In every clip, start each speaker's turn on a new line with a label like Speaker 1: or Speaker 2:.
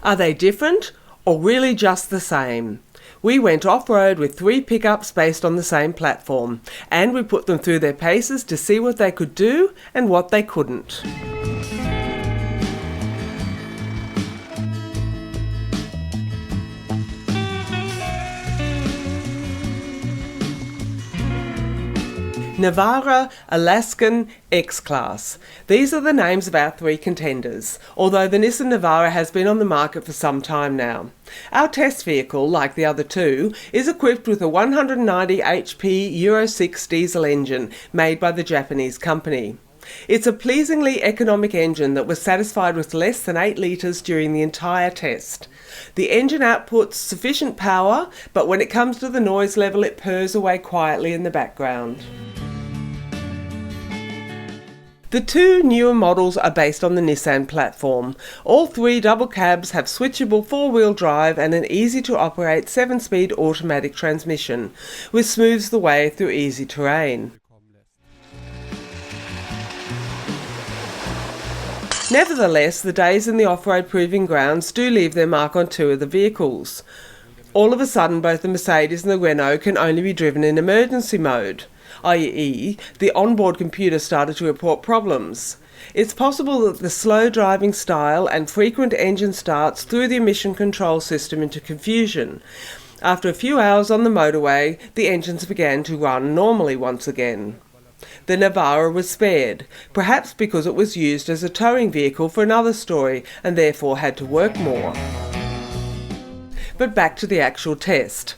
Speaker 1: Are they different or really just the same? We went off-road with 3 pickups based on the same platform, and we put them through their paces to see what they could do and what they couldn't. Navara, Alaskan, X-Class. These are the names of our 3 contenders, although the Nissan Navara has been on the market for some time now. Our test vehicle, like the other 2, is equipped with a 190 HP Euro 6 diesel engine made by the Japanese company. It's a pleasingly economic engine that was satisfied with less than 8 litres during the entire test. The engine outputs sufficient power, but when it comes to the noise level it purrs away quietly in the background. The 2 newer models are based on the Nissan platform. All 3 double cabs have switchable 4-wheel drive and an easy-to-operate 7-speed automatic transmission, which smooths the way through easy terrain. Nevertheless, the days in the off-road proving grounds do leave their mark on 2 of the vehicles. All of a sudden, both the Mercedes and the Renault can only be driven in emergency mode, i.e., the onboard computer started to report problems. It's possible that the slow driving style and frequent engine starts threw the emission control system into confusion. After a few hours on the motorway, the engines began to run normally once again. The Navara was spared, perhaps because it was used as a towing vehicle for another story and therefore had to work more. But back to the actual test.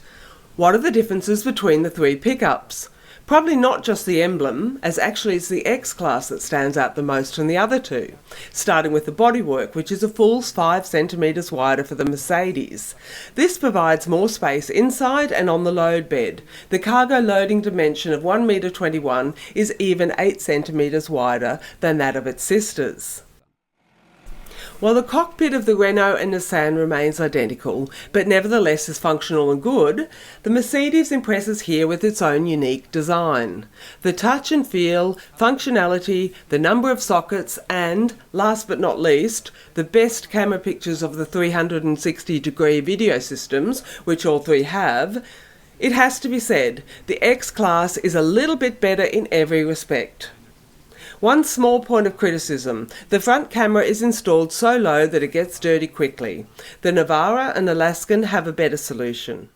Speaker 1: What are the differences between the 3 pickups? Probably not just the emblem, as actually it's the X-Class that stands out the most from the other 2, starting with the bodywork, which is a full 5 centimetres wider for the Mercedes. This provides more space inside and on the load bed. The cargo loading dimension of 1.21 m is even 8 centimetres wider than that of its sisters. While the cockpit of the Renault and Nissan remains identical, but nevertheless is functional and good, the Mercedes impresses here with its own unique design. The touch and feel, functionality, the number of sockets and, last but not least, the best camera pictures of the 360-degree video systems, which all 3 have, it has to be said, the X-Class is a little bit better in every respect. One small point of criticism, the front camera is installed so low that it gets dirty quickly. The Navara and Alaskan have a better solution.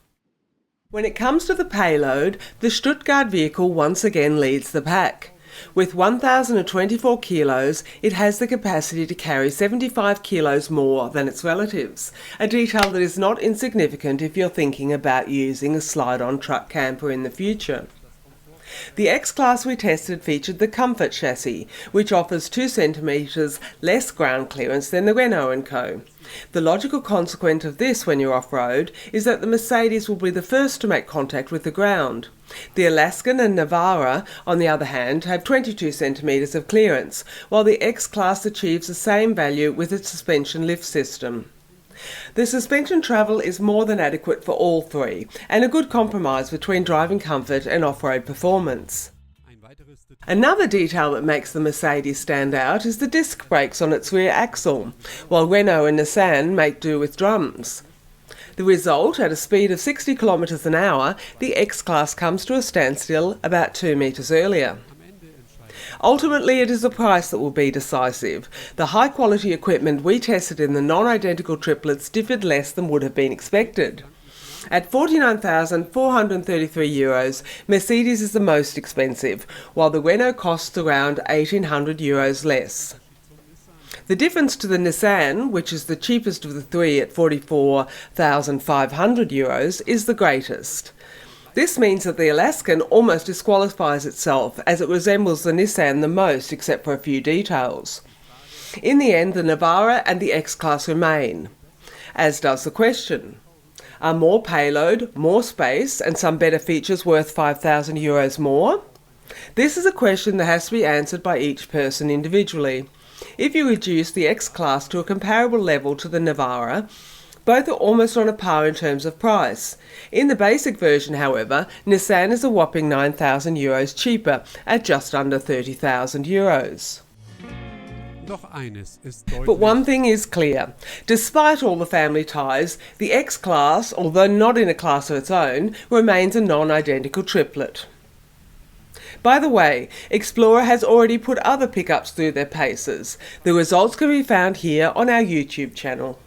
Speaker 1: When it comes to the payload, the Stuttgart vehicle once again leads the pack. With 1,024 kilos, it has the capacity to carry 75 kilos more than its relatives, a detail that is not insignificant if you're thinking about using a slide-on truck camper in the future. The X-Class we tested featured the Comfort chassis, which offers 2 centimetres less ground clearance than the Renault & Co. The logical consequence of this when you're off-road is that the Mercedes will be the first to make contact with the ground. The Alaskan and Navara, on the other hand, have 22 centimetres of clearance, while the X-Class achieves the same value with its suspension lift system. The suspension travel is more than adequate for all 3, and a good compromise between driving comfort and off-road performance. Another detail that makes the Mercedes stand out is the disc brakes on its rear axle, while Renault and Nissan make do with drums. The result, at a speed of 60 km an hour, the X-Class comes to a standstill about 2 metres earlier. Ultimately, it is the price that will be decisive. The high-quality equipment we tested in the non-identical triplets differed less than would have been expected. At €49,433, Mercedes is the most expensive, while the Renault costs around €1,800 less. The difference to the Nissan, which is the cheapest of the 3 at €44,500, is the greatest. This means that the Alaskan almost disqualifies itself, as it resembles the Nissan the most except for a few details. In the end, the Navara and the X-Class remain, as does the question. Are more payload, more space and some better features worth €5,000 more? This is a question that has to be answered by each person individually. If you reduce the X-Class to a comparable level to the Navara, both are almost on a par in terms of price. In the basic version, however, Nissan is a whopping €9,000 cheaper at just under €30,000. But one thing is clear. Despite all the family ties, the X-Class, although not in a class of its own, remains a non-identical triplet. By the way, Explorer has already put other pickups through their paces. The results can be found here on our YouTube channel.